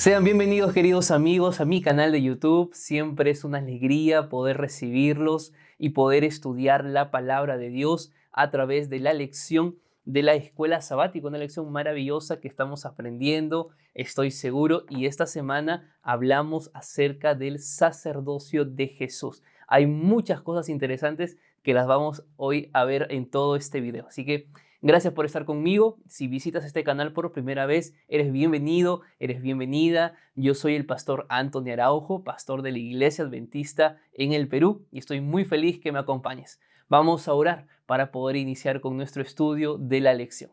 Sean bienvenidos, queridos amigos, a mi canal de YouTube. Siempre es una alegría poder recibirlos y poder estudiar la palabra de Dios a través de la lección de la escuela sabática, una lección maravillosa que estamos aprendiendo, estoy seguro, y esta semana hablamos acerca del sacerdocio de Jesús. Hay muchas cosas interesantes que las vamos hoy a ver en todo este video, así que gracias por estar conmigo. Si visitas este canal por primera vez, eres bienvenido, eres bienvenida. Yo soy el pastor Anthony Araujo, pastor de la Iglesia Adventista en el Perú, y estoy muy feliz que me acompañes. Vamos a orar para poder iniciar con nuestro estudio de la lección.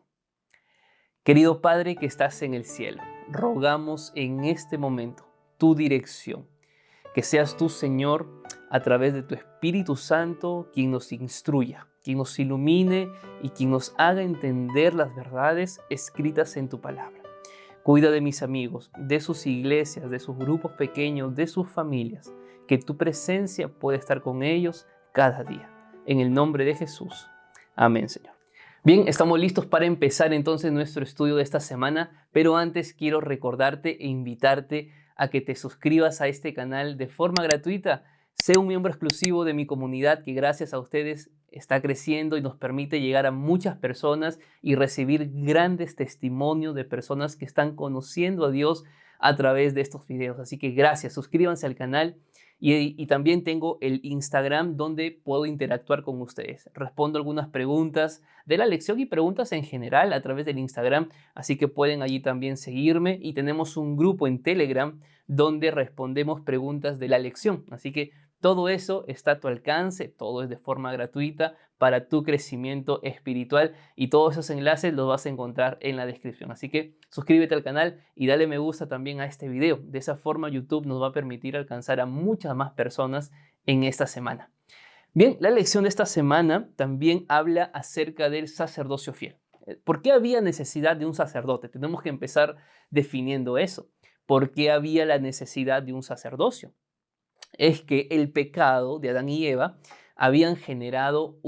Querido Padre que estás en el cielo, rogamos en este momento tu dirección. Que seas tú, Señor, a través de tu Espíritu Santo, quien nos instruya, quien nos ilumine y quien nos haga entender las verdades escritas en tu palabra. Cuida de mis amigos, de sus iglesias, de sus grupos pequeños, de sus familias. Que tu presencia pueda estar con ellos cada día. En el nombre de Jesús. Amén, Señor. Bien, estamos listos para empezar entonces nuestro estudio de esta semana, pero antes quiero recordarte e invitarte a que te suscribas a este canal de forma gratuita. Sé un miembro exclusivo de mi comunidad que gracias a ustedes está creciendo y nos permite llegar a muchas personas y recibir grandes testimonios de personas que están conociendo a Dios a través de estos videos. Así que gracias, suscríbanse al canal. Y también tengo el Instagram donde puedo interactuar con ustedes. Respondo algunas preguntas de la lección y preguntas en general a través del Instagram, así que pueden allí también seguirme, y tenemos un grupo en Telegram donde respondemos preguntas de la lección. Así que todo eso está a tu alcance, todo es de forma gratuita para tu crecimiento espiritual, y todos esos enlaces los vas a encontrar en la descripción. Así que suscríbete al canal y dale me gusta también a este video. De esa forma YouTube nos va a permitir alcanzar a muchas más personas en esta semana. Bien, la lección de esta semana también habla acerca del sacerdocio fiel. ¿Por qué había necesidad de un sacerdote? Tenemos que empezar definiendo eso. ¿Por qué había la necesidad de un sacerdocio? Es que el pecado de Adán y Eva habían generado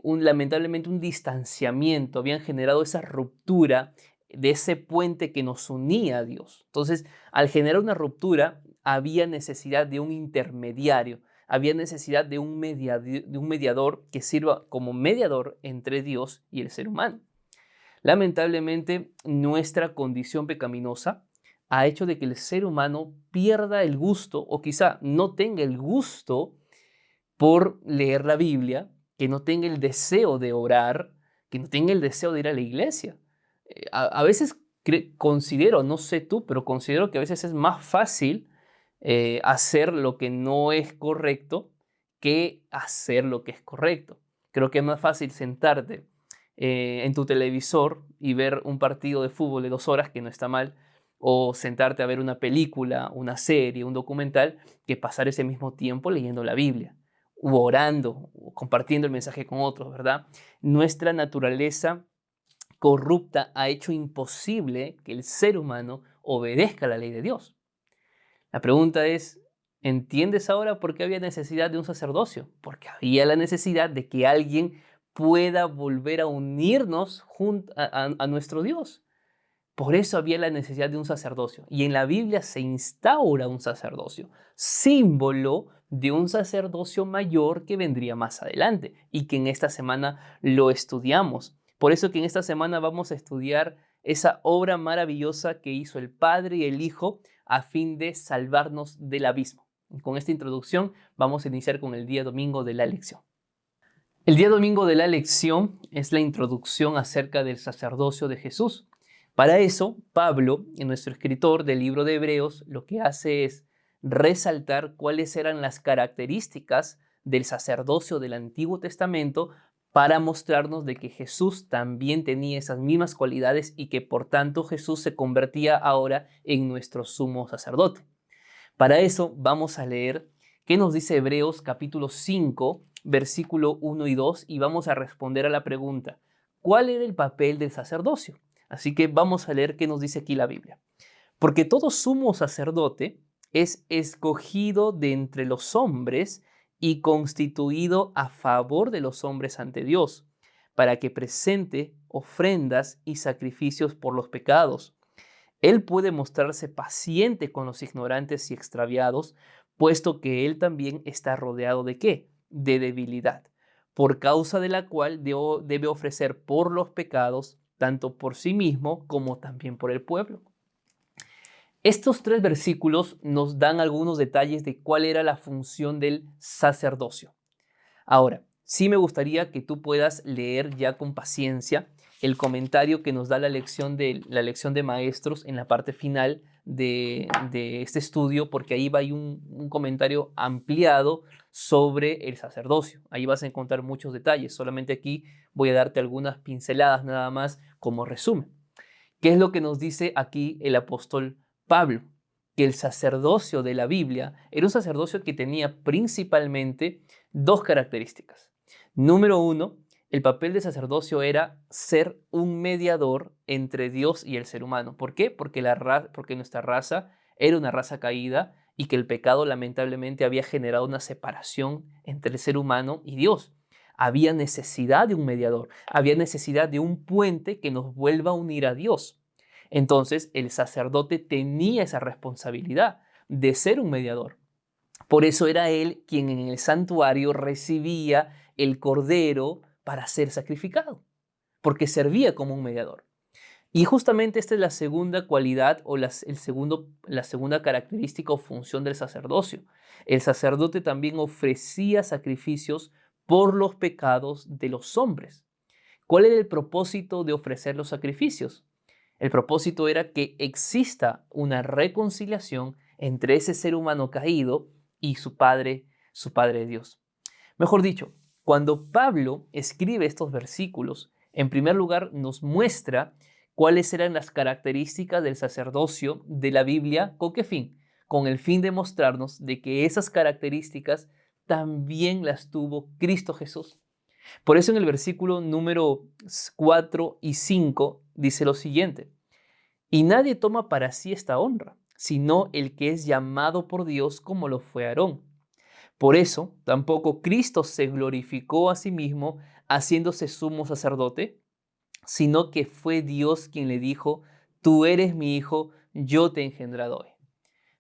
lamentablemente un distanciamiento, habían generado esa ruptura de ese puente que nos unía a Dios. Entonces, al generar una ruptura, había necesidad de un intermediario, había necesidad de un mediador que sirva como mediador entre Dios y el ser humano. Lamentablemente, nuestra condición pecaminosa ha hecho de que el ser humano pierda el gusto, o quizá no tenga el gusto por leer la Biblia, que no tenga el deseo de orar, que no tenga el deseo de ir a la iglesia. A veces considero, no sé tú, pero considero que a veces es más fácil hacer lo que no es correcto que hacer lo que es correcto. Creo que es más fácil sentarte en tu televisor y ver un partido de fútbol de 2 horas, que no está mal, o sentarte a ver una película, una serie, un documental, que pasar ese mismo tiempo leyendo la Biblia, u orando, o compartiendo el mensaje con otros, ¿verdad? Nuestra naturaleza corrupta ha hecho imposible que el ser humano obedezca la ley de Dios. La pregunta es, ¿entiendes ahora por qué había necesidad de un sacerdocio? Porque había la necesidad de que alguien pueda volver a unirnos a nuestro Dios. Por eso había la necesidad de un sacerdocio. Y en la Biblia se instaura un sacerdocio, símbolo de un sacerdocio mayor que vendría más adelante y que en esta semana lo estudiamos. Por eso que en esta semana vamos a estudiar esa obra maravillosa que hizo el Padre y el Hijo a fin de salvarnos del abismo. Con esta introducción vamos a iniciar con el día domingo de la lección. El día domingo de la lección es la introducción acerca del sacerdocio de Jesús. Para eso, Pablo, nuestro escritor del libro de Hebreos, lo que hace es resaltar cuáles eran las características del sacerdocio del Antiguo Testamento para mostrarnos de que Jesús también tenía esas mismas cualidades y que por tanto Jesús se convertía ahora en nuestro sumo sacerdote. Para eso vamos a leer qué nos dice Hebreos capítulo 5, versículo 1 y 2, y vamos a responder a la pregunta, ¿cuál era el papel del sacerdocio? Así que vamos a leer qué nos dice aquí la Biblia. Porque todo sumo sacerdote es escogido de entre los hombres y constituido a favor de los hombres ante Dios, para que presente ofrendas y sacrificios por los pecados. Él puede mostrarse paciente con los ignorantes y extraviados, puesto que Él también está rodeado ¿de qué? De debilidad, por causa de la cual debe ofrecer por los pecados, tanto por sí mismo como también por el pueblo. Estos 3 versículos nos dan algunos detalles de cuál era la función del sacerdocio. Ahora, sí me gustaría que tú puedas leer ya con paciencia el comentario que nos da la lección de maestros en la parte final de este estudio, porque ahí va un comentario ampliado sobre el sacerdocio. Ahí vas a encontrar muchos detalles. Solamente aquí voy a darte algunas pinceladas nada más como resumen. ¿Qué es lo que nos dice aquí el apóstol Pablo? Que el sacerdocio de la Biblia era un sacerdocio que tenía principalmente 2 características. Número 1, el papel de sacerdocio era ser un mediador entre Dios y el ser humano. ¿Por qué? Porque nuestra raza era una raza caída y que el pecado lamentablemente había generado una separación entre el ser humano y Dios. Había necesidad de un mediador, había necesidad de un puente que nos vuelva a unir a Dios. Entonces el sacerdote tenía esa responsabilidad de ser un mediador. Por eso era él quien en el santuario recibía el cordero para ser sacrificado, porque servía como un mediador. Y justamente esta es la segunda cualidad o la segunda característica o función del sacerdocio. El sacerdote también ofrecía sacrificios por los pecados de los hombres. ¿Cuál era el propósito de ofrecer los sacrificios? El propósito era que exista una reconciliación entre ese ser humano caído y su Padre Dios. Mejor dicho, cuando Pablo escribe estos versículos, en primer lugar nos muestra cuáles eran las características del sacerdocio de la Biblia. ¿Con qué fin? Con el fin de mostrarnos de que esas características también las tuvo Cristo Jesús. Por eso en el versículo número 4 y 5 dice lo siguiente: y nadie toma para sí esta honra, sino el que es llamado por Dios como lo fue Aarón. Por eso tampoco Cristo se glorificó a sí mismo haciéndose sumo sacerdote, sino que fue Dios quien le dijo: tú eres mi hijo, yo te he engendrado hoy.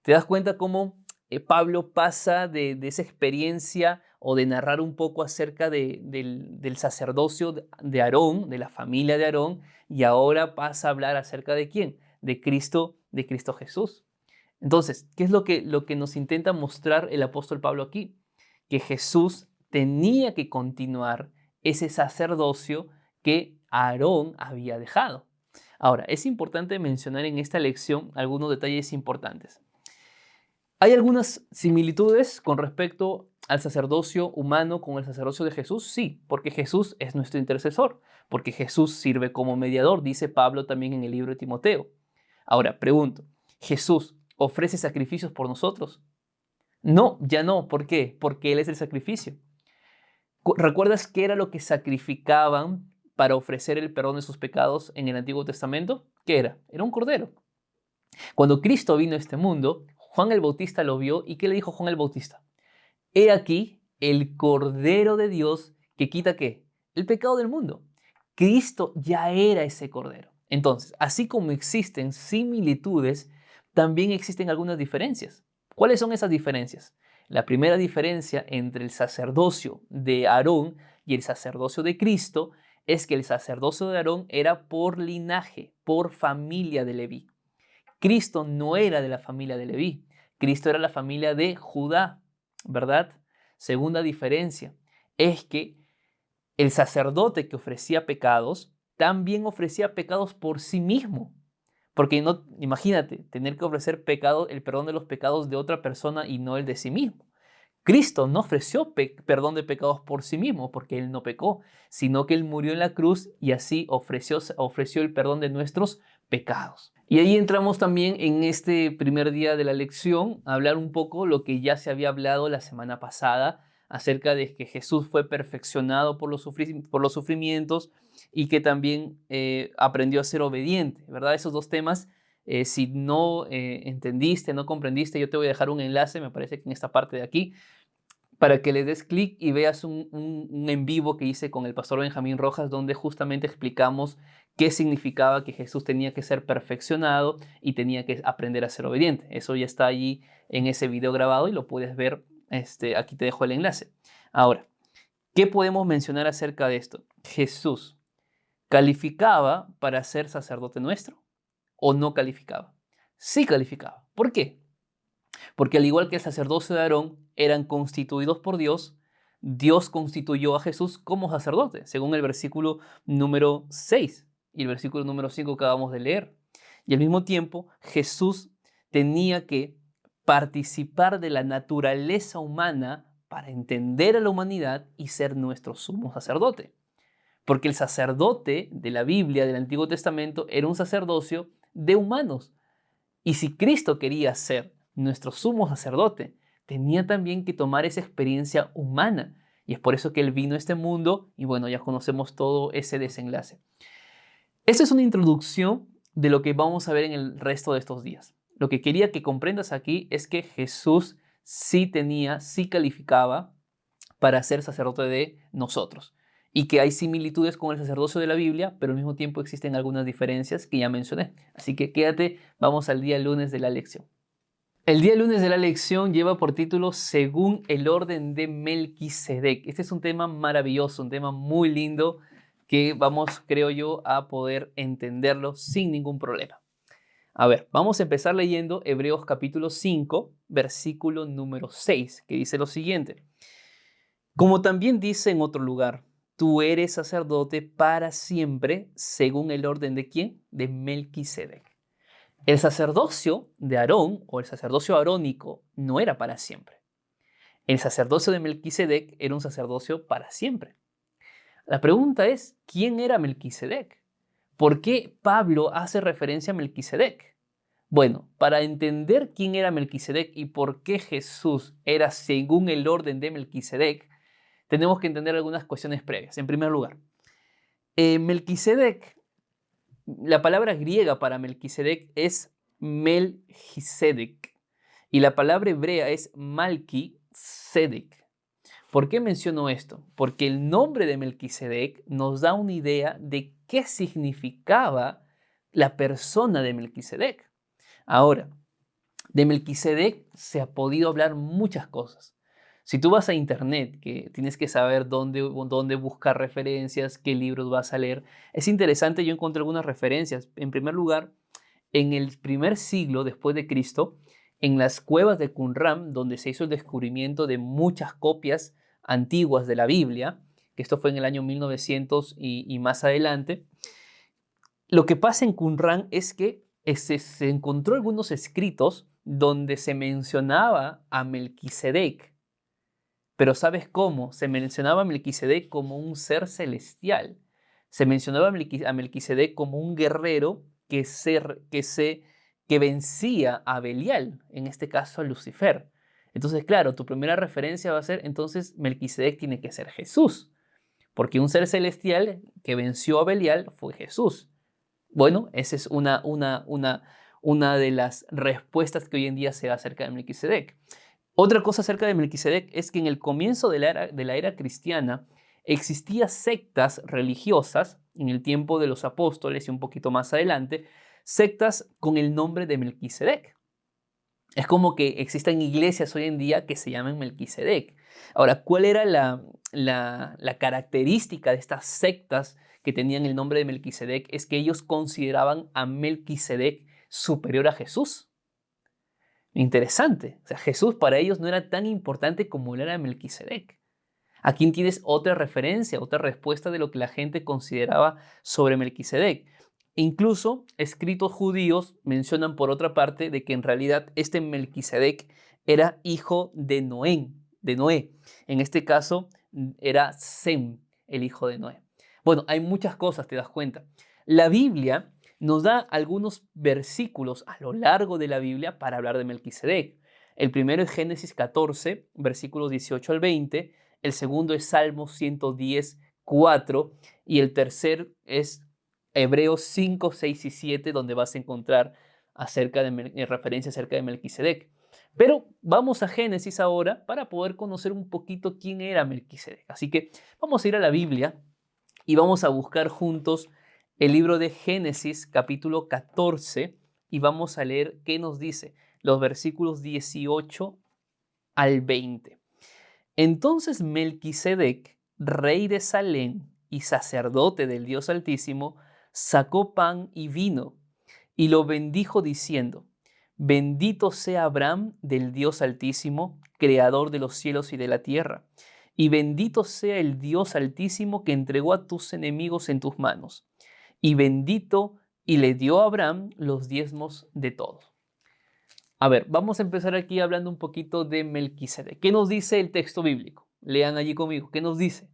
¿Te das cuenta cómo Pablo pasa de esa experiencia o de narrar un poco acerca del sacerdocio de Aarón, de la familia de Aarón, y ahora pasa a hablar acerca de quién? De Cristo Jesús. Entonces, ¿qué es lo que nos intenta mostrar el apóstol Pablo aquí? Que Jesús tenía que continuar ese sacerdocio que Aarón había dejado. Ahora, es importante mencionar en esta lección algunos detalles importantes. ¿Hay algunas similitudes con respecto al sacerdocio humano con el sacerdocio de Jesús? Sí, porque Jesús es nuestro intercesor, porque Jesús sirve como mediador, dice Pablo también en el libro de Timoteo. Ahora, pregunto, ¿Jesús ofrece sacrificios por nosotros? No, ya no. ¿Por qué? Porque Él es el sacrificio. ¿Recuerdas qué era lo que sacrificaban para ofrecer el perdón de sus pecados en el Antiguo Testamento? ¿Qué era? Era un cordero. Cuando Cristo vino a este mundo, Juan el Bautista lo vio y ¿qué le dijo Juan el Bautista? He aquí el Cordero de Dios que quita ¿qué? El pecado del mundo. Cristo ya era ese Cordero. Entonces, así como existen similitudes, también existen algunas diferencias. ¿Cuáles son esas diferencias? La primera diferencia entre el sacerdocio de Aarón y el sacerdocio de Cristo es que el sacerdocio de Aarón era por linaje, por familia de Leví. Cristo no era de la familia de Leví, Cristo era la familia de Judá, ¿verdad? Segunda diferencia es que el sacerdote que ofrecía pecados también ofrecía pecados por sí mismo. Porque no, imagínate, tener que ofrecer el perdón de los pecados de otra persona y no el de sí mismo. Cristo no ofreció perdón de pecados por sí mismo, porque Él no pecó, sino que Él murió en la cruz y así ofreció el perdón de nuestros pecados. Y ahí entramos también en este primer día de la lección a hablar un poco lo que ya se había hablado la semana pasada acerca de que Jesús fue perfeccionado por los sufrimientos y que también aprendió a ser obediente, ¿verdad? Esos dos temas, si no entendiste, no comprendiste, yo te voy a dejar un enlace, me parece que en esta parte de aquí, para que le des clic y veas un en vivo que hice con el pastor Benjamín Rojas, donde justamente explicamos qué significaba que Jesús tenía que ser perfeccionado y tenía que aprender a ser obediente. Eso ya está allí en ese video grabado y lo puedes ver. Aquí te dejo el enlace. Ahora, ¿qué podemos mencionar acerca de esto? Jesús, ¿calificaba para ser sacerdote nuestro o no calificaba? Sí calificaba. ¿Por qué? Porque al igual que el sacerdocio de Aarón eran constituidos por Dios, Dios constituyó a Jesús como sacerdote, según el versículo número 6 y el versículo número 5 que acabamos de leer. Y al mismo tiempo, Jesús tenía que participar de la naturaleza humana para entender a la humanidad y ser nuestro sumo sacerdote. Porque el sacerdote de la Biblia, del Antiguo Testamento, era un sacerdocio de humanos. Y si Cristo quería ser nuestro sumo sacerdote, tenía también que tomar esa experiencia humana. Y es por eso que Él vino a este mundo y bueno, ya conocemos todo ese desenlace. Esta es una introducción de lo que vamos a ver en el resto de estos días. Lo que quería que comprendas aquí es que Jesús sí calificaba para ser sacerdote de nosotros. Y que hay similitudes con el sacerdocio de la Biblia, pero al mismo tiempo existen algunas diferencias que ya mencioné. Así que quédate, vamos al día lunes de la lección. El día lunes de la lección lleva por título Según el orden de Melquisedec. Este es un tema maravilloso, un tema muy lindo que vamos, creo yo, a poder entenderlo sin ningún problema. A ver, vamos a empezar leyendo Hebreos capítulo 5, versículo número 6, que dice lo siguiente. Como también dice en otro lugar, tú eres sacerdote para siempre, según el orden de ¿quién? De Melquisedec. El sacerdocio de Aarón o el sacerdocio arónico no era para siempre. El sacerdocio de Melquisedec era un sacerdocio para siempre. La pregunta es, ¿quién era Melquisedec? ¿Por qué Pablo hace referencia a Melquisedec? Bueno, para entender quién era Melquisedec y por qué Jesús era según el orden de Melquisedec, tenemos que entender algunas cuestiones previas. En primer lugar, Melquisedec, la palabra griega para Melquisedec es Melchizedek y la palabra hebrea es Malki-Sedek. ¿Por qué menciono esto? Porque el nombre de Melquisedec nos da una idea de qué significaba la persona de Melquisedec. Ahora, de Melquisedec se ha podido hablar muchas cosas. Si tú vas a internet, que tienes que saber dónde buscar referencias, qué libros vas a leer, es interesante, yo encontré algunas referencias. En primer lugar, en el primer siglo después de Cristo, en las cuevas de Qumran, donde se hizo el descubrimiento de muchas copias antiguas de la Biblia, que esto fue en el año 1900 y más adelante, lo que pasa en Qumran es que se encontró algunos escritos donde se mencionaba a Melquisedec. Pero ¿sabes cómo? Se mencionaba a Melquisedec como un ser celestial. Se mencionaba a Melquisedec como un guerrero que vencía a Belial, en este caso a Lucifer. Entonces, claro, tu primera referencia va a ser, entonces Melquisedec tiene que ser Jesús, porque un ser celestial que venció a Belial fue Jesús. Bueno, esa es una de las respuestas que hoy en día se da acerca de Melquisedec. Otra cosa acerca de Melquisedec es que en el comienzo de la era cristiana existían sectas religiosas, en el tiempo de los apóstoles y un poquito más adelante, sectas con el nombre de Melquisedec. Es como que existen iglesias hoy en día que se llaman Melquisedec. Ahora, ¿cuál era la característica de estas sectas que tenían el nombre de Melquisedec? Es que ellos consideraban a Melquisedec superior a Jesús. Interesante. O sea, Jesús para ellos no era tan importante como lo era Melquisedec. Aquí tienes otra referencia, otra respuesta de lo que la gente consideraba sobre Melquisedec. Incluso escritos judíos mencionan por otra parte de que en realidad este Melquisedec era hijo de Noé. En este caso era Sem, el hijo de Noé. Bueno, hay muchas cosas, te das cuenta. La Biblia nos da algunos versículos a lo largo de la Biblia para hablar de Melquisedec. El primero es Génesis 14, versículos 18 al 20. El segundo es Salmos 110, 4. Y el tercer es Hebreos 5, 6 y 7, donde vas a encontrar referencia acerca de Melquisedec. Pero vamos a Génesis ahora para poder conocer un poquito quién era Melquisedec. Así que vamos a ir a la Biblia y vamos a buscar juntos el libro de Génesis, capítulo 14, y vamos a leer qué nos dice los versículos 18 al 20. Entonces Melquisedec, rey de Salem y sacerdote del Dios Altísimo, sacó pan y vino y lo bendijo diciendo: Bendito sea Abraham del Dios Altísimo, creador de los cielos y de la tierra, y bendito sea el Dios Altísimo que entregó a tus enemigos en tus manos. Y bendito, y le dio a Abraham los diezmos de todo. A ver, vamos a empezar aquí hablando un poquito de Melquisedec. ¿Qué nos dice el texto bíblico? Lean allí conmigo. ¿Qué nos dice?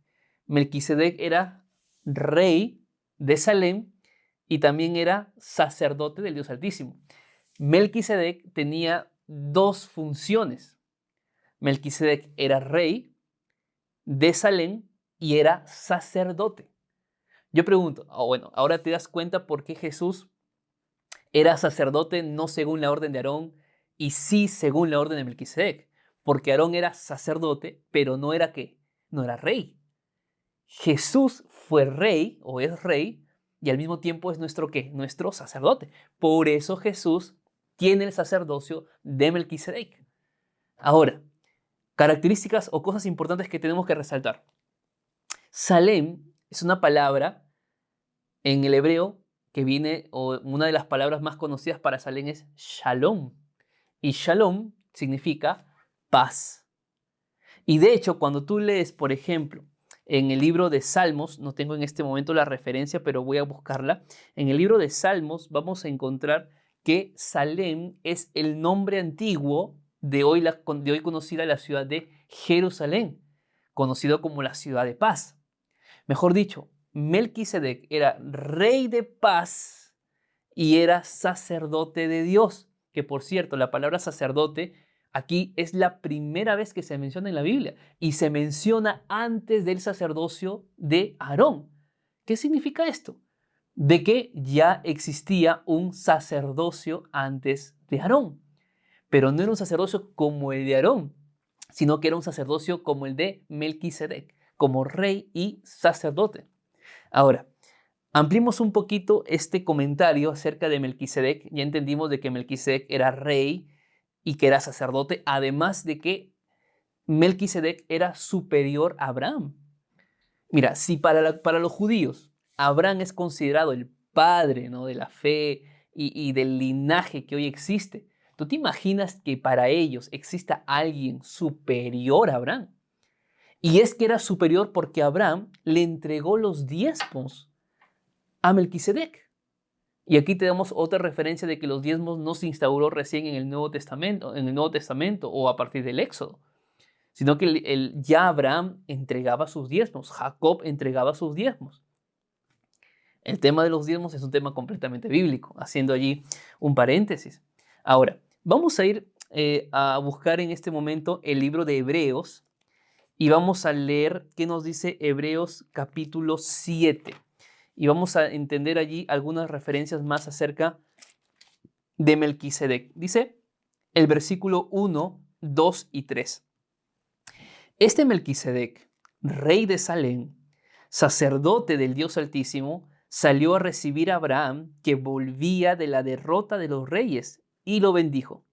Melquisedec era rey de Salem y también era sacerdote del Dios Altísimo. Melquisedec tenía dos funciones. Melquisedec era rey de Salem y era sacerdote. Yo pregunto, bueno, ahora te das cuenta por qué Jesús era sacerdote no según la orden de Aarón y sí según la orden de Melquisedec, porque Aarón era sacerdote, pero no era ¿qué? No era rey. Jesús fue rey o es rey y al mismo tiempo es nuestro ¿qué? Nuestro sacerdote. Por eso Jesús tiene el sacerdocio de Melquisedec. Ahora, características o cosas importantes que tenemos que resaltar. Salem es una palabra en el hebreo que viene, o una de las palabras más conocidas para Salem es Shalom. Y Shalom significa paz. Y de hecho, cuando tú lees, por ejemplo, en el libro de Salmos, no tengo en este momento la referencia, pero voy a buscarla. En el libro de Salmos vamos a encontrar que Salem es el nombre antiguo de hoy conocida la ciudad de Jerusalén, conocido como la ciudad de paz. Mejor dicho, Melquisedec era rey de paz y era sacerdote de Dios, que por cierto, la palabra sacerdote aquí es la primera vez que se menciona en la Biblia y se menciona antes del sacerdocio de Aarón. ¿Qué significa esto? De que ya existía un sacerdocio antes de Aarón, pero no era un sacerdocio como el de Aarón, sino que era un sacerdocio como el de Melquisedec, como rey y sacerdote. Ahora, ampliemos un poquito este comentario acerca de Melquisedec. Ya entendimos de que Melquisedec era rey y que era sacerdote, además de que Melquisedec era superior a Abraham. Mira, si para los judíos Abraham es considerado el padre, ¿no?, de la fe y del linaje que hoy existe, ¿tú te imaginas que para ellos exista alguien superior a Abraham? Y es que era superior porque Abraham le entregó los diezmos a Melquisedec. Y aquí tenemos otra referencia de que los diezmos no se instauró recién en el Nuevo Testamento o a partir del Éxodo, sino que ya Abraham entregaba sus diezmos, Jacob entregaba sus diezmos. El tema de los diezmos es un tema completamente bíblico, haciendo allí un paréntesis. Ahora, vamos a ir a buscar en este momento el libro de Hebreos y vamos a leer qué nos dice Hebreos capítulo 7. Y vamos a entender allí algunas referencias más acerca de Melquisedec. Dice el versículo 1, 2 y 3. Este Melquisedec, rey de Salem, sacerdote del Dios Altísimo, salió a recibir a Abraham, que volvía de la derrota de los reyes, y lo bendijo.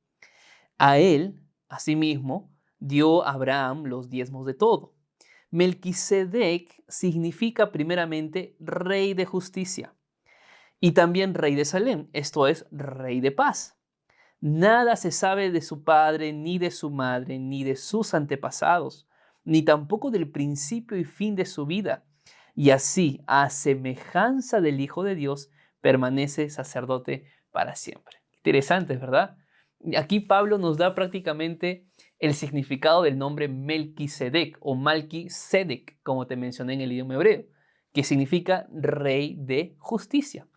A él, asimismo, dio Abraham los diezmos de todo. Melquisedec significa primeramente rey de justicia y también rey de Salem, esto es, rey de paz. Nada se sabe de su padre, ni de su madre, ni de sus antepasados, ni tampoco del principio y fin de su vida. Y así, a semejanza del Hijo de Dios, permanece sacerdote para siempre. Interesante, ¿verdad? Aquí Pablo nos da prácticamente el significado del nombre Melquisedec o Malquisedec, como te mencioné en el idioma hebreo, que significa rey de justicia.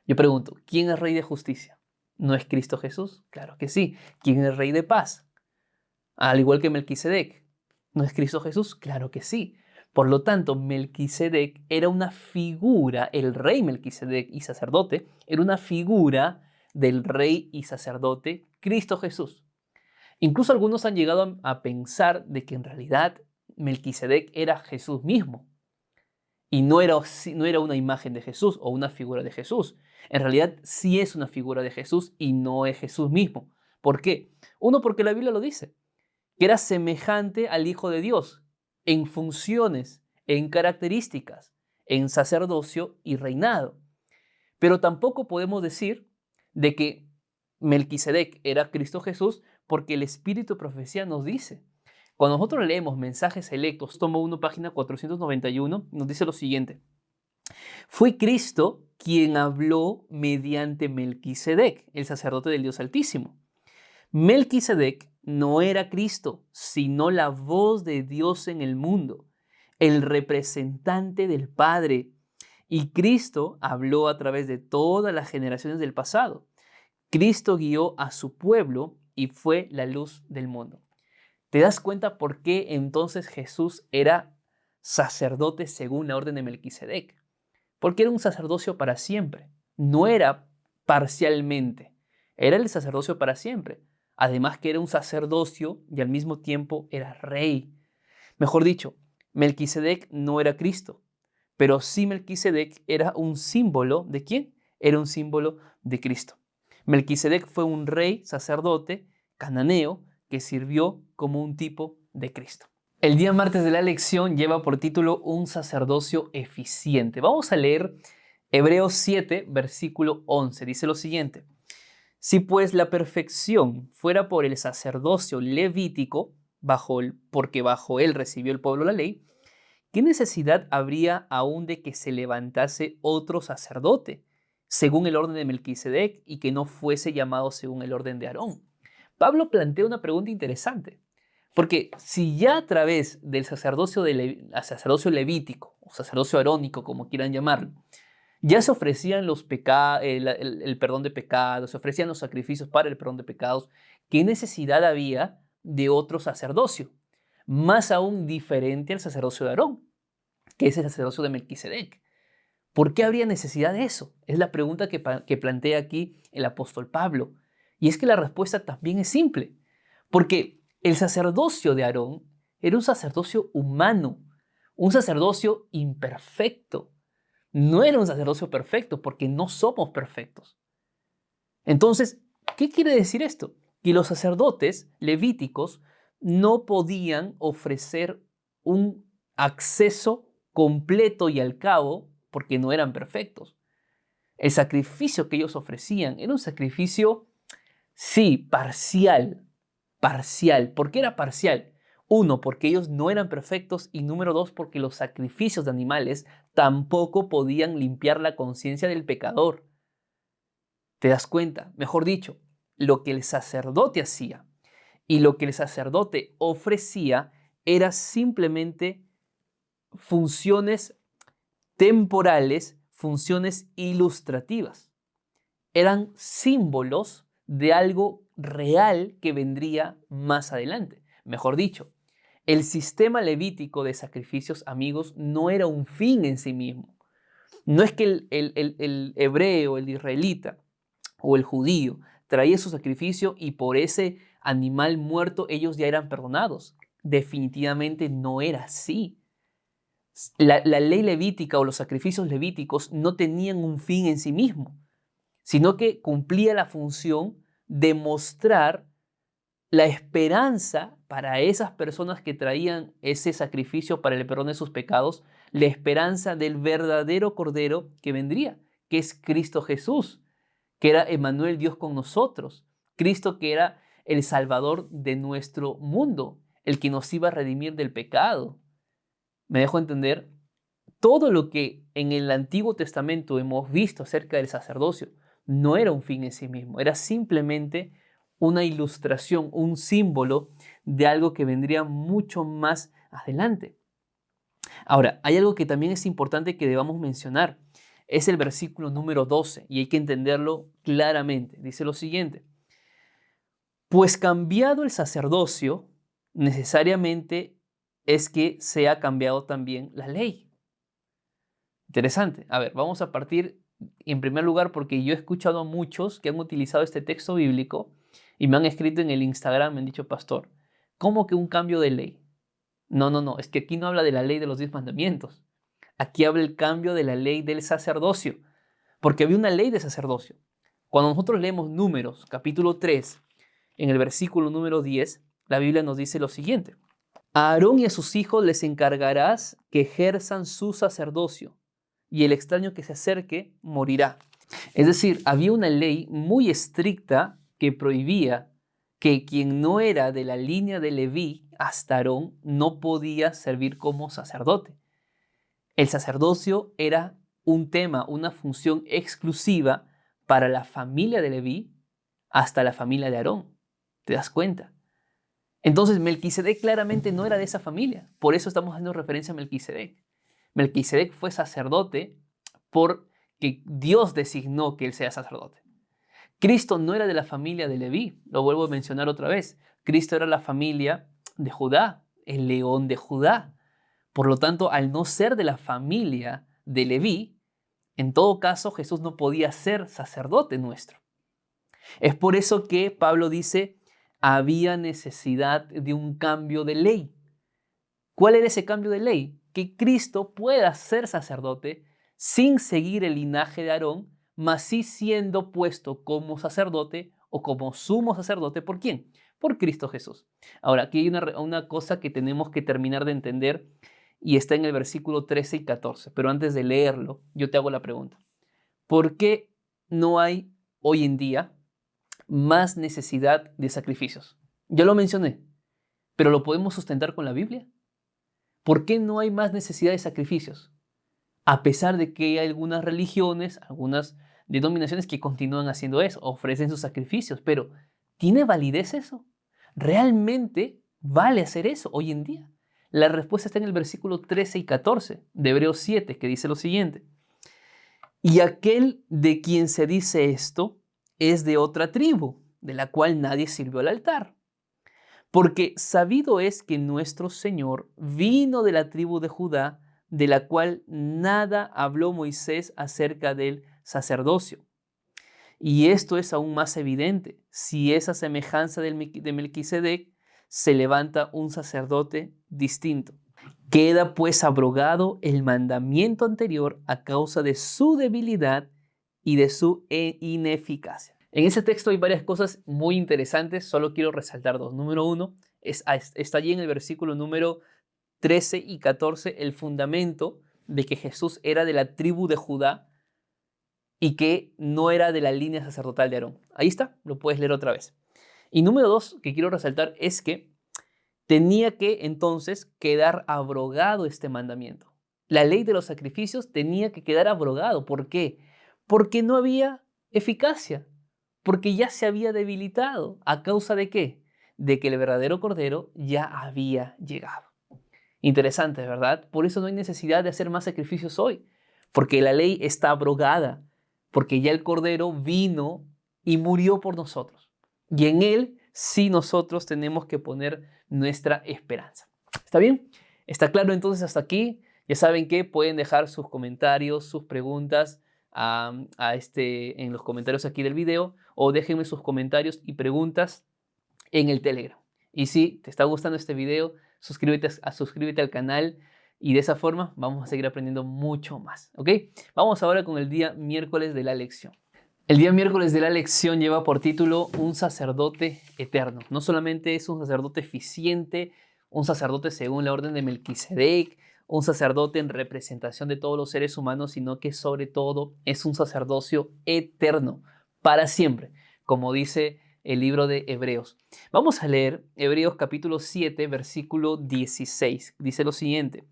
Yo pregunto, ¿quién es rey de justicia? ¿No es Cristo Jesús? Claro que sí. ¿Quién es rey de paz? Al igual que Melquisedec. ¿No es Cristo Jesús? Claro que sí. Por lo tanto, Melquisedec era una figura, el rey Melquisedec y sacerdote, era una figura del rey y sacerdote Cristo Jesús. Incluso algunos han llegado a pensar de que en realidad Melquisedec era Jesús mismo y no era una imagen de Jesús o una figura de Jesús. En realidad sí es una figura de Jesús y no es Jesús mismo. ¿Por qué? Uno, porque la Biblia lo dice, que era semejante al Hijo de Dios en funciones, en características, en sacerdocio y reinado. Pero tampoco podemos decir de que Melquisedec era Cristo Jesús porque el Espíritu de Profecía nos dice. Cuando nosotros leemos Mensajes Selectos, tomo 1, página 491, nos dice lo siguiente. Fue Cristo quien habló mediante Melquisedec, el sacerdote del Dios Altísimo. Melquisedec no era Cristo, sino la voz de Dios en el mundo, el representante del Padre. Y Cristo habló a través de todas las generaciones del pasado. Cristo guió a su pueblo y fue la luz del mundo. ¿Te das cuenta por qué entonces Jesús era sacerdote según la orden de Melquisedec? Porque era un sacerdocio para siempre, no era parcialmente, era el sacerdocio para siempre. Además que era un sacerdocio y al mismo tiempo era rey. Mejor dicho, Melquisedec no era Cristo, pero sí Melquisedec era un símbolo ¿de quién? Era un símbolo de Cristo. Melquisedec fue un rey sacerdote cananeo que sirvió como un tipo de Cristo. El día martes de la lección lleva por título Un sacerdocio eficiente. Vamos a leer Hebreos 7, versículo 11. Dice lo siguiente. Si pues la perfección fuera por el sacerdocio levítico, porque bajo él recibió el pueblo la ley, ¿qué necesidad habría aún de que se levantase otro sacerdote, según el orden de Melquisedec, y que no fuese llamado según el orden de Aarón? Pablo plantea una pregunta interesante, porque si ya a través del sacerdocio levítico, o sacerdocio arónico, como quieran llamarlo, ya se ofrecían el perdón de pecados, se ofrecían los sacrificios para el perdón de pecados, ¿qué necesidad había de otro sacerdocio? Más aún diferente al sacerdocio de Aarón, que es el sacerdocio de Melquisedec. ¿Por qué habría necesidad de eso? Es la pregunta que plantea aquí el apóstol Pablo. Y es que la respuesta también es simple, porque el sacerdocio de Aarón era un sacerdocio humano, un sacerdocio imperfecto. No era un sacerdocio perfecto porque no somos perfectos. Entonces, ¿qué quiere decir esto? Que los sacerdotes levíticos no podían ofrecer un acceso completo y al cabo porque no eran perfectos. El sacrificio que ellos ofrecían era un sacrificio, sí, parcial. ¿Por qué era parcial? Uno, porque ellos no eran perfectos y número dos, porque los sacrificios de animales tampoco podían limpiar la conciencia del pecador. ¿Te das cuenta? Mejor dicho, lo que el sacerdote hacía y lo que el sacerdote ofrecía era simplemente funciones temporales, funciones ilustrativas. Eran símbolos de algo real que vendría más adelante. Mejor dicho, el sistema levítico de sacrificios, amigos, no era un fin en sí mismo. No es que el hebreo, el israelita o el judío traía su sacrificio y por ese animal muerto ellos ya eran perdonados. Definitivamente no era así. La ley levítica o los sacrificios levíticos no tenían un fin en sí mismo, sino que cumplía la función de mostrar la esperanza para esas personas que traían ese sacrificio para el perdón de sus pecados, la esperanza del verdadero Cordero que vendría, que es Cristo Jesús, que era Emmanuel, Dios con nosotros, Cristo que era el Salvador de nuestro mundo, el que nos iba a redimir del pecado. ¿Me dejo entender? Todo lo que en el Antiguo Testamento hemos visto acerca del sacerdocio no era un fin en sí mismo, era simplemente una ilustración, un símbolo de algo que vendría mucho más adelante. Ahora, hay algo que también es importante que debamos mencionar. Es el versículo número 12 y hay que entenderlo claramente. Dice lo siguiente. Pues cambiado el sacerdocio, necesariamente es que se ha cambiado también la ley. Interesante. A ver, vamos a partir en primer lugar porque yo he escuchado a muchos que han utilizado este texto bíblico Y me han escrito en el Instagram, me han dicho, pastor, ¿cómo que un cambio de ley? No, es que aquí no habla de la ley de los 10 mandamientos. Aquí habla el cambio de la ley del sacerdocio, porque había una ley de sacerdocio. Cuando nosotros leemos Números, capítulo 3, en el versículo número 10, la Biblia nos dice lo siguiente. A Aarón y a sus hijos les encargarás que ejerzan su sacerdocio, y el extraño que se acerque morirá. Es decir, había una ley muy estricta que prohibía que quien no era de la línea de Leví hasta Aarón no podía servir como sacerdote. El sacerdocio era un tema, una función exclusiva para la familia de Leví hasta la familia de Aarón. ¿Te das cuenta? Entonces Melquisedec claramente no era de esa familia. Por eso estamos haciendo referencia a Melquisedec. Melquisedec fue sacerdote porque Dios designó que él sea sacerdote. Cristo no era de la familia de Leví, lo vuelvo a mencionar otra vez. Cristo era la familia de Judá, el león de Judá. Por lo tanto, al no ser de la familia de Leví, en todo caso Jesús no podía ser sacerdote nuestro. Es por eso que Pablo dice, había necesidad de un cambio de ley. ¿Cuál era ese cambio de ley? Que Cristo pueda ser sacerdote sin seguir el linaje de Aarón, mas sí siendo puesto como sacerdote o como sumo sacerdote. ¿Por quién? Por Cristo Jesús. Ahora, aquí hay una cosa que tenemos que terminar de entender y está en el versículo 13 y 14. Pero antes de leerlo, yo te hago la pregunta. ¿Por qué no hay hoy en día más necesidad de sacrificios? Yo lo mencioné, pero ¿lo podemos sustentar con la Biblia? ¿Por qué no hay más necesidad de sacrificios? A pesar de que hay algunas religiones, algunas denominaciones que continúan haciendo eso, ofrecen sus sacrificios, pero ¿tiene validez eso? ¿Realmente vale hacer eso hoy en día? La respuesta está en el versículo 13 y 14 de Hebreos 7, que dice lo siguiente. Y aquel de quien se dice esto es de otra tribu, de la cual nadie sirvió al altar. Porque sabido es que nuestro Señor vino de la tribu de Judá, de la cual nada habló Moisés acerca del sacerdocio. Y esto es aún más evidente si esa semejanza de Melquisedec se levanta un sacerdote distinto. Queda pues abrogado el mandamiento anterior a causa de su debilidad y de su ineficacia. En ese texto hay varias cosas muy interesantes, solo quiero resaltar dos. Número uno, está allí en el versículo número 13 y 14 el fundamento de que Jesús era de la tribu de Judá y que no era de la línea sacerdotal de Aarón. Ahí está, lo puedes leer otra vez. Y número dos, que quiero resaltar, es que tenía que entonces quedar abrogado este mandamiento. La ley de los sacrificios tenía que quedar abrogado. ¿Por qué? Porque no había eficacia, porque ya se había debilitado. ¿A causa de qué? De que el verdadero Cordero ya había llegado. Interesante, ¿verdad? Por eso no hay necesidad de hacer más sacrificios hoy, porque la ley está abrogada, porque ya el Cordero vino y murió por nosotros. Y en Él sí nosotros tenemos que poner nuestra esperanza. ¿Está bien? ¿Está claro entonces hasta aquí? Ya saben que pueden dejar sus comentarios, sus preguntas en los comentarios aquí del video, o déjenme sus comentarios y preguntas en el Telegram. Y si te está gustando este video, suscríbete al canal y de esa forma vamos a seguir aprendiendo mucho más, ¿ok? Vamos ahora con el día miércoles de la lección. El día miércoles de la lección lleva por título Un sacerdote eterno. No solamente es un sacerdote eficiente, un sacerdote según la orden de Melquisedec, un sacerdote en representación de todos los seres humanos, sino que sobre todo es un sacerdocio eterno, para siempre, como dice el libro de Hebreos. Vamos a leer Hebreos capítulo 7, versículo 16. Dice lo siguiente: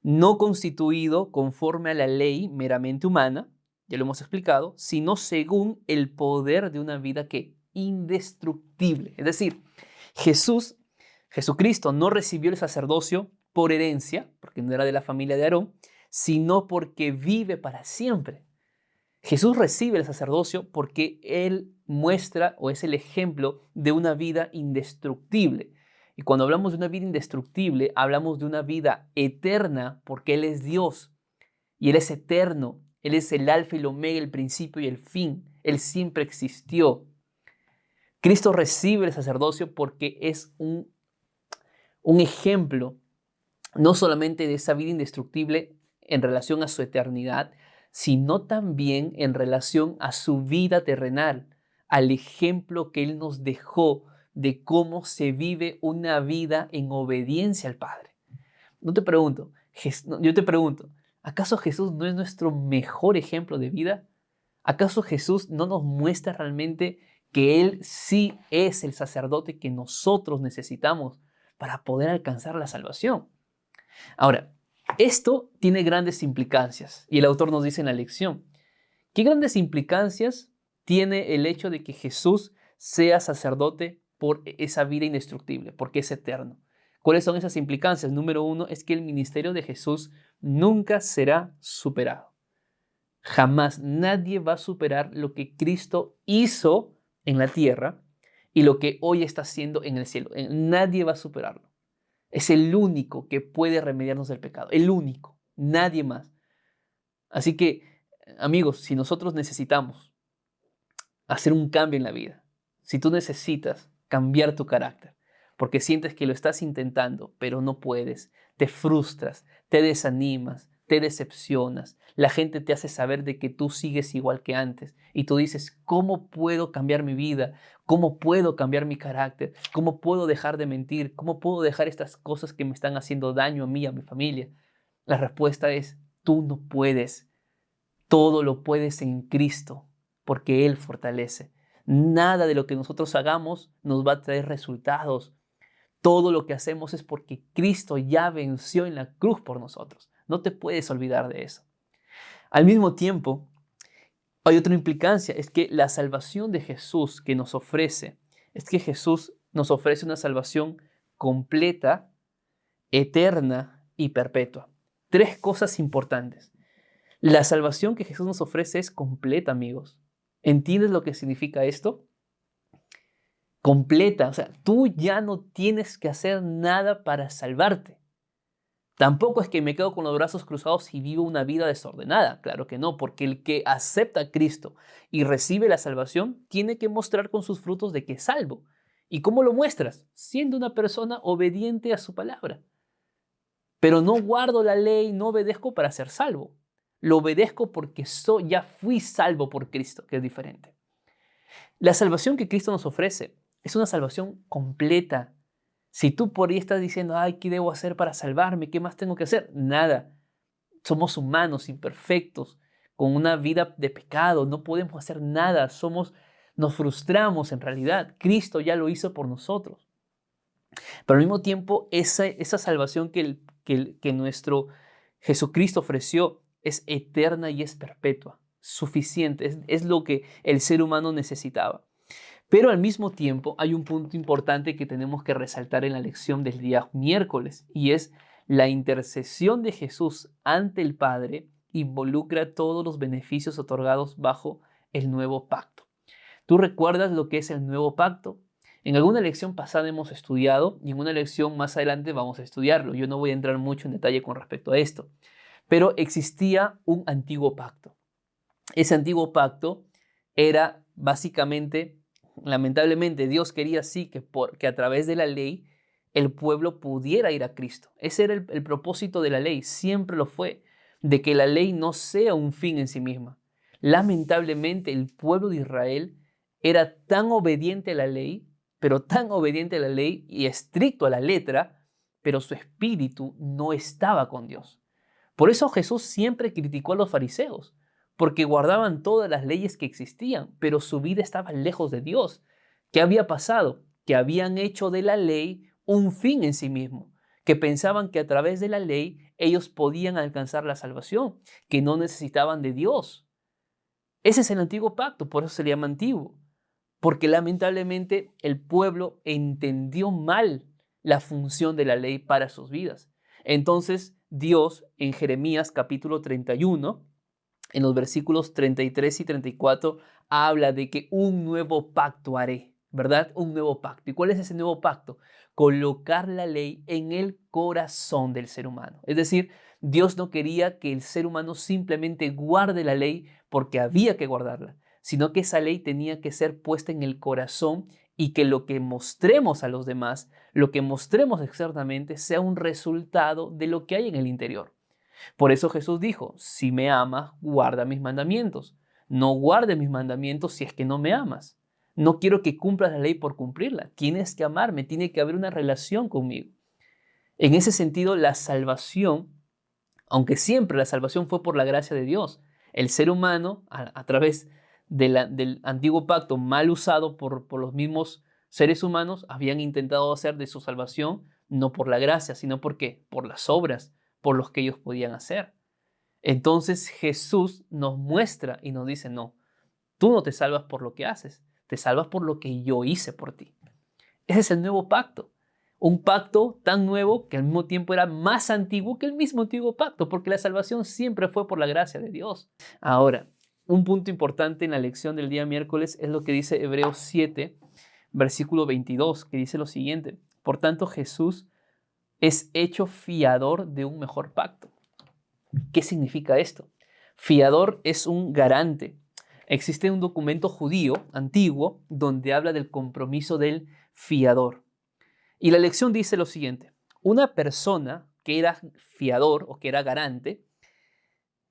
no constituido conforme a la ley meramente humana, ya lo hemos explicado, sino según el poder de una vida que indestructible. Es decir, Jesucristo no recibió el sacerdocio por herencia, porque no era de la familia de Aarón, sino porque vive para siempre. Jesús recibe el sacerdocio porque Él muestra o es el ejemplo de una vida indestructible. Y cuando hablamos de una vida indestructible, hablamos de una vida eterna porque Él es Dios y Él es eterno. Él es el alfa y el omega, el principio y el fin. Él siempre existió. Cristo recibe el sacerdocio porque es un ejemplo no solamente de esa vida indestructible en relación a su eternidad, sino también en relación a su vida terrenal, al ejemplo que Él nos dejó de cómo se vive una vida en obediencia al Padre. Yo te pregunto, ¿acaso Jesús no es nuestro mejor ejemplo de vida? ¿Acaso Jesús no nos muestra realmente que Él sí es el sacerdote que nosotros necesitamos para poder alcanzar la salvación? Ahora, esto tiene grandes implicancias y el autor nos dice en la lección, ¿qué grandes implicancias tiene el hecho de que Jesús sea sacerdote por esa vida indestructible, porque es eterno? ¿Cuáles son esas implicancias? Número uno es que el ministerio de Jesús nunca será superado. Jamás nadie va a superar lo que Cristo hizo en la tierra y lo que hoy está haciendo en el cielo. Nadie va a superarlo. Es el único que puede remediarnos del pecado. El único. Nadie más. Así que, amigos, si nosotros necesitamos hacer un cambio en la vida, si tú necesitas cambiar tu carácter, porque sientes que lo estás intentando, pero no puedes, te frustras, te desanimas, te decepcionas, la gente te hace saber de que tú sigues igual que antes y tú dices, ¿cómo puedo cambiar mi vida? ¿Cómo puedo cambiar mi carácter? ¿Cómo puedo dejar de mentir? ¿Cómo puedo dejar estas cosas que me están haciendo daño a mí, a mi familia? La respuesta es, tú no puedes. Todo lo puedes en Cristo, porque Él fortalece. Nada de lo que nosotros hagamos nos va a traer resultados. Todo lo que hacemos es porque Cristo ya venció en la cruz por nosotros. No te puedes olvidar de eso. Al mismo tiempo, hay otra implicancia, es que la salvación de Jesús que nos ofrece, es que Jesús nos ofrece una salvación completa, eterna y perpetua. Tres cosas importantes. La salvación que Jesús nos ofrece es completa, amigos. ¿Entiendes lo que significa esto? Completa, o sea, tú ya no tienes que hacer nada para salvarte. Tampoco es que me quedo con los brazos cruzados y vivo una vida desordenada. Claro que no, porque el que acepta a Cristo y recibe la salvación tiene que mostrar con sus frutos de que es salvo. ¿Y cómo lo muestras? Siendo una persona obediente a su palabra. Pero no guardo la ley, no obedezco para ser salvo. Lo obedezco porque ya fui salvo por Cristo, que es diferente. La salvación que Cristo nos ofrece es una salvación completa. Si tú por ahí estás diciendo, ay, ¿qué debo hacer para salvarme? ¿Qué más tengo que hacer? Nada. Somos humanos, imperfectos, con una vida de pecado. No podemos hacer nada. Nos frustramos en realidad. Cristo ya lo hizo por nosotros. Pero al mismo tiempo, esa salvación que nuestro Jesucristo ofreció es eterna y es perpetua, suficiente, es lo que el ser humano necesitaba. Pero al mismo tiempo hay un punto importante que tenemos que resaltar en la lección del día miércoles y es la intercesión de Jesús ante el Padre involucra todos los beneficios otorgados bajo el nuevo pacto. ¿Tú recuerdas lo que es el nuevo pacto? En alguna lección pasada hemos estudiado y en una lección más adelante vamos a estudiarlo. Yo no voy a entrar mucho en detalle con respecto a esto, pero existía un antiguo pacto. Ese antiguo pacto era básicamente, lamentablemente, Dios quería así que a través de la ley el pueblo pudiera ir a Cristo. Ese era el propósito de la ley, siempre lo fue, de que la ley no sea un fin en sí misma. Lamentablemente el pueblo de Israel era tan obediente a la ley, pero tan obediente a la ley y estricto a la letra, pero su espíritu no estaba con Dios. Por eso Jesús siempre criticó a los fariseos, porque guardaban todas las leyes que existían, pero su vida estaba lejos de Dios. ¿Qué había pasado? Que habían hecho de la ley un fin en sí mismo, que pensaban que a través de la ley ellos podían alcanzar la salvación, que no necesitaban de Dios. Ese es el antiguo pacto, por eso se le llama antiguo, porque lamentablemente el pueblo entendió mal la función de la ley para sus vidas. Entonces Dios en Jeremías capítulo 31, en los versículos 33 y 34, habla de que un nuevo pacto haré, ¿verdad? Un nuevo pacto. ¿Y cuál es ese nuevo pacto? Colocar la ley en el corazón del ser humano. Es decir, Dios no quería que el ser humano simplemente guarde la ley porque había que guardarla, sino que esa ley tenía que ser puesta en el corazón y que lo que mostremos a los demás, lo que mostremos externamente, sea un resultado de lo que hay en el interior. Por eso Jesús dijo, si me amas, guarda mis mandamientos. No guardes mis mandamientos si es que no me amas. No quiero que cumplas la ley por cumplirla. Tienes que amarme, tiene que haber una relación conmigo. En ese sentido, la salvación, aunque siempre la salvación fue por la gracia de Dios, el ser humano, a través del antiguo pacto mal usado por los mismos seres humanos, habían intentado hacer de su salvación no por la gracia, sino por qué, por las obras, por los que ellos podían hacer. Entonces Jesús nos muestra y nos dice, no, tú no te salvas por lo que haces, te salvas por lo que yo hice por ti. Ese es el nuevo pacto. Un pacto tan nuevo que al mismo tiempo era más antiguo que el mismo antiguo pacto, porque la salvación siempre fue por la gracia de Dios. Ahora, un punto importante en la lección del día miércoles es lo que dice Hebreos 7, versículo 22, que dice lo siguiente: por tanto, Jesús es hecho fiador de un mejor pacto. ¿Qué significa esto? Fiador es un garante. Existe un documento judío antiguo donde habla del compromiso del fiador. Y la lección dice lo siguiente: una persona que era fiador o que era garante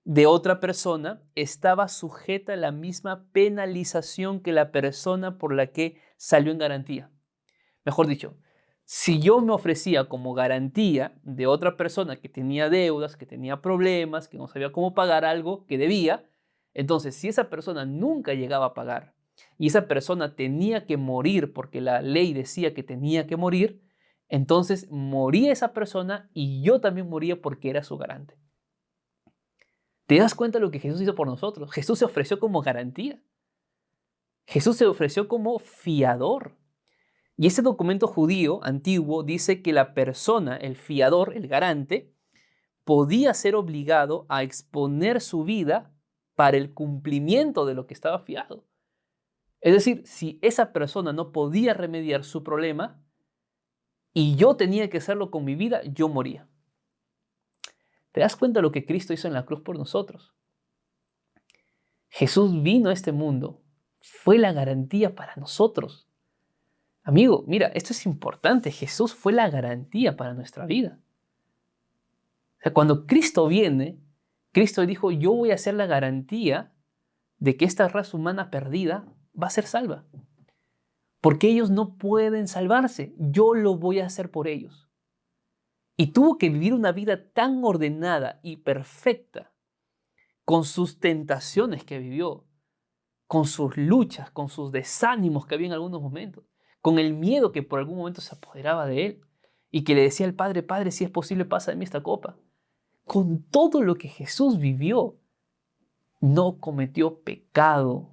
de otra persona estaba sujeta a la misma penalización que la persona por la que salió en garantía. Mejor dicho, si yo me ofrecía como garantía de otra persona que tenía deudas, que tenía problemas, que no sabía cómo pagar algo que debía, entonces si esa persona nunca llegaba a pagar y esa persona tenía que morir porque la ley decía que tenía que morir, entonces moría esa persona y yo también moría porque era su garante. ¿Te das cuenta de lo que Jesús hizo por nosotros? Jesús se ofreció como garantía. Jesús se ofreció como fiador. Y ese documento judío antiguo dice que la persona, el fiador, el garante, podía ser obligado a exponer su vida para el cumplimiento de lo que estaba fiado. Es decir, si esa persona no podía remediar su problema y yo tenía que hacerlo con mi vida, yo moría. ¿Te das cuenta de lo que Cristo hizo en la cruz por nosotros? Jesús vino a este mundo, fue la garantía para nosotros. Amigo, mira, esto es importante. Jesús fue la garantía para nuestra vida. O sea, cuando Cristo viene, Cristo dijo, yo voy a ser la garantía de que esta raza humana perdida va a ser salva. Porque ellos no pueden salvarse. Yo lo voy a hacer por ellos. Y tuvo que vivir una vida tan ordenada y perfecta, con sus tentaciones que vivió, con sus luchas, con sus desánimos que había en algunos momentos, con el miedo que por algún momento se apoderaba de él y que le decía al Padre, Padre, si es posible, pasa de mí esta copa. Con todo lo que Jesús vivió, no cometió pecado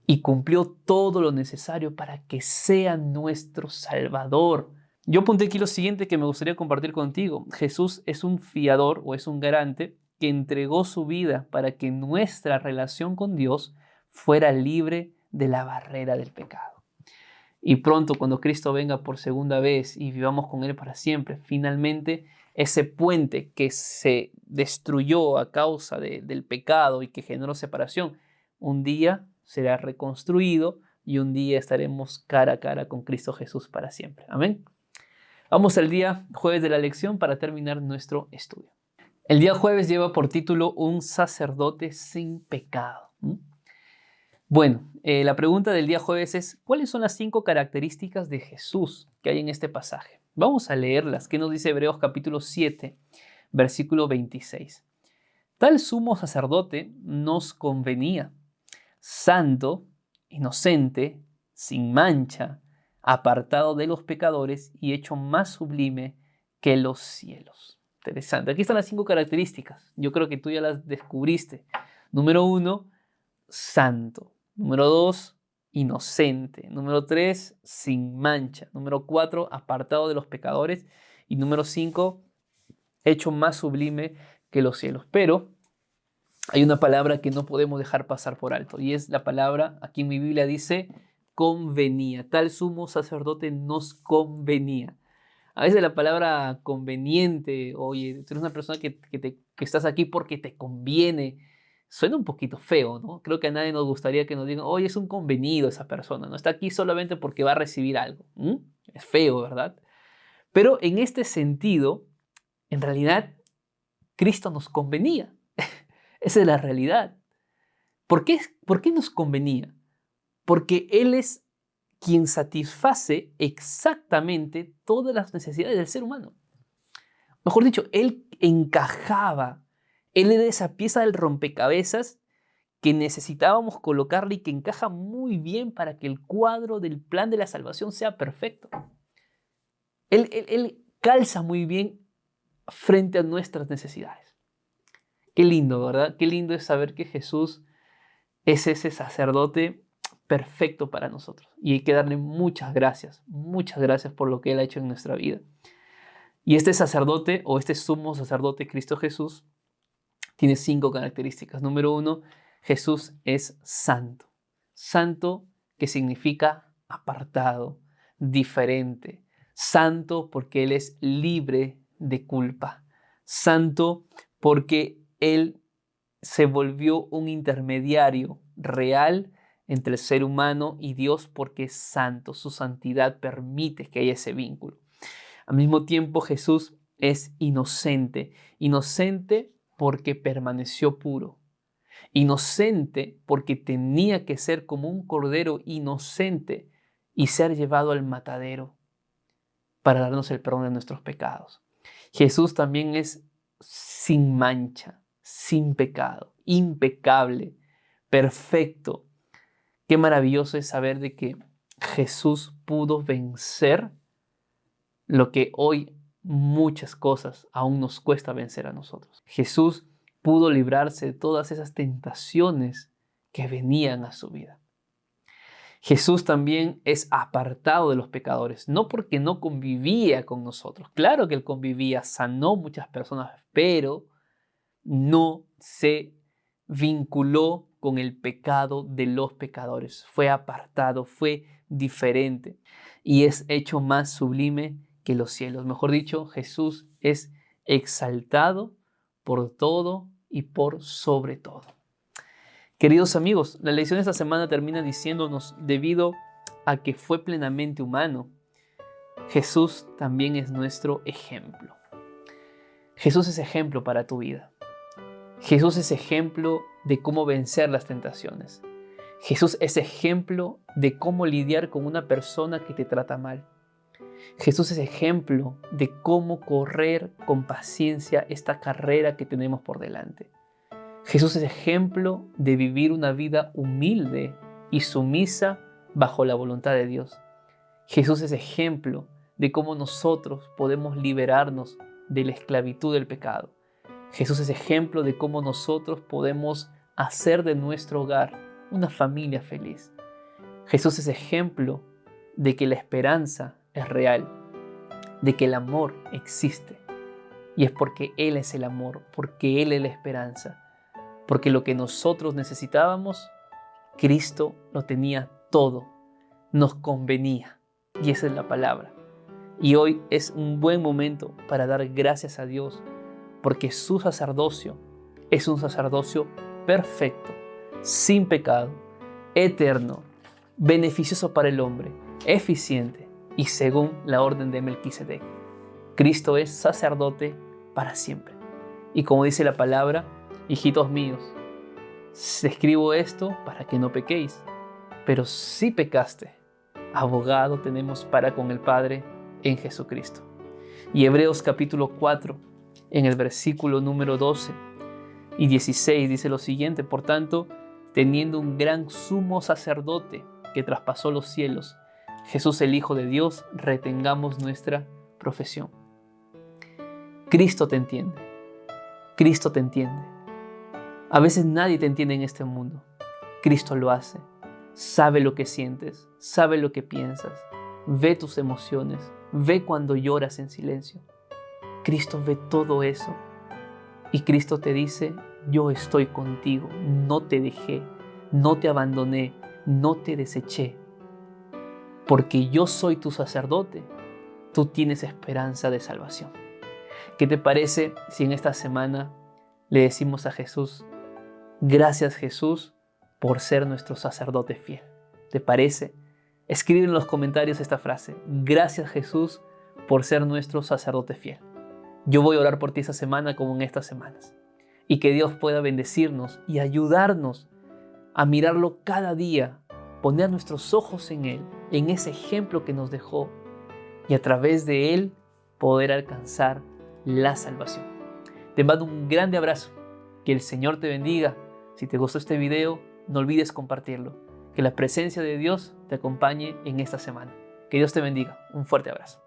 y cumplió todo lo necesario para que sea nuestro Salvador. Yo apunté aquí lo siguiente que me gustaría compartir contigo. Jesús es un fiador o es un garante que entregó su vida para que nuestra relación con Dios fuera libre de la barrera del pecado. Y pronto, cuando Cristo venga por segunda vez y vivamos con Él para siempre, finalmente ese puente que se destruyó a causa del pecado y que generó separación, un día será reconstruido y un día estaremos cara a cara con Cristo Jesús para siempre. Amén. Vamos al día jueves de la lección para terminar nuestro estudio. El día jueves lleva por título Un sacerdote sin pecado. Bueno, la pregunta del día jueves es, ¿cuáles son las 5 características de Jesús que hay en este pasaje? Vamos a leerlas. ¿Qué nos dice Hebreos capítulo 7, versículo 26? Tal sumo sacerdote nos convenía, santo, inocente, sin mancha, apartado de los pecadores y hecho más sublime que los cielos. Interesante. Aquí están las 5 características. Yo creo que tú ya las descubriste. Número 1, santo. Número 2, inocente. Número 3, sin mancha. Número 4, apartado de los pecadores. Y número 5, hecho más sublime que los cielos. Pero hay una palabra que no podemos dejar pasar por alto. Y es la palabra, aquí en mi Biblia dice, convenía. Tal sumo sacerdote nos convenía. A veces la palabra conveniente, oye, tú eres una persona que estás aquí porque te conviene, suena un poquito feo, ¿no? Creo que a nadie nos gustaría que nos digan, oye, es un convenido esa persona, no está aquí solamente porque va a recibir algo. Es feo, ¿verdad? Pero en este sentido, en realidad, Cristo nos convenía. Esa es la realidad. ¿Por qué nos convenía? Porque Él es quien satisface exactamente todas las necesidades del ser humano. Mejor dicho, Él encajaba, Él era esa pieza del rompecabezas que necesitábamos colocarle y que encaja muy bien para que el cuadro del plan de la salvación sea perfecto. Él calza muy bien frente a nuestras necesidades. Qué lindo, ¿verdad? Qué lindo es saber que Jesús es ese sacerdote perfecto para nosotros. Y hay que darle muchas gracias por lo que Él ha hecho en nuestra vida. Y este sacerdote o este sumo sacerdote, Cristo Jesús, tiene 5 características. Número 1, Jesús es santo. Santo que significa apartado, diferente. Santo porque Él es libre de culpa. Santo porque Él se volvió un intermediario real entre el ser humano y Dios porque es santo. Su santidad permite que haya ese vínculo. Al mismo tiempo, Jesús es inocente. Inocente porque permaneció puro. Inocente porque tenía que ser como un cordero inocente y ser llevado al matadero para darnos el perdón de nuestros pecados. Jesús también es sin mancha, sin pecado, impecable, perfecto. Qué maravilloso es saber de que Jesús pudo vencer lo que hoy muchas cosas aún nos cuesta vencer a nosotros. Jesús pudo librarse de todas esas tentaciones que venían a su vida. Jesús también es apartado de los pecadores, no porque no convivía con nosotros. Claro que Él convivía, sanó muchas personas, pero no se vinculó con el pecado de los pecadores. Fue apartado, fue diferente y es hecho más sublime que los cielos. Mejor dicho, Jesús es exaltado por todo y por sobre todo. Queridos amigos, la lección de esta semana termina diciéndonos, debido a que fue plenamente humano, Jesús también es nuestro ejemplo. Jesús es ejemplo para tu vida. Jesús es ejemplo de cómo vencer las tentaciones. Jesús es ejemplo de cómo lidiar con una persona que te trata mal. Jesús es ejemplo de cómo correr con paciencia esta carrera que tenemos por delante. Jesús es ejemplo de vivir una vida humilde y sumisa bajo la voluntad de Dios. Jesús es ejemplo de cómo nosotros podemos liberarnos de la esclavitud del pecado. Jesús es ejemplo de cómo nosotros podemos hacer de nuestro hogar una familia feliz. Jesús es ejemplo de que la esperanza es real, de que el amor existe. Y es porque Él es el amor, porque Él es la esperanza. Porque lo que nosotros necesitábamos, Cristo lo tenía todo, nos convenía. Y esa es la palabra. Y hoy es un buen momento para dar gracias a Dios, porque su sacerdocio es un sacerdocio perfecto, sin pecado, eterno, beneficioso para el hombre, eficiente y según la orden de Melquisedec. Cristo es sacerdote para siempre. Y como dice la palabra, hijitos míos, escribo esto para que no pequéis, pero si pecaste, abogado tenemos para con el Padre en Jesucristo. Y Hebreos capítulo 4, en el versículo número 12 y 16 dice lo siguiente: por tanto, teniendo un gran sumo sacerdote que traspasó los cielos, Jesús el Hijo de Dios, retengamos nuestra profesión. Cristo te entiende. Cristo te entiende. A veces nadie te entiende en este mundo. Cristo lo hace. Sabe lo que sientes, sabe lo que piensas, ve tus emociones, ve cuando lloras en silencio. Cristo ve todo eso. Y Cristo te dice: yo estoy contigo, no te dejé, no te abandoné, no te deseché. Porque yo soy tu sacerdote, tú tienes esperanza de salvación. ¿Qué te parece si en esta semana le decimos a Jesús: Gracias, Jesús, por ser nuestro sacerdote fiel. ¿Te parece? Escribe en los comentarios esta frase. Gracias, Jesús, por ser nuestro sacerdote fiel. Yo voy a orar por ti esta semana como en estas semanas. Y que Dios pueda bendecirnos y ayudarnos a mirarlo cada día, poner nuestros ojos en Él, en ese ejemplo que nos dejó, y a través de Él poder alcanzar la salvación. Te mando un grande abrazo. Que el Señor te bendiga. Si te gustó este video, no olvides compartirlo. Que la presencia de Dios te acompañe en esta semana. Que Dios te bendiga. Un fuerte abrazo.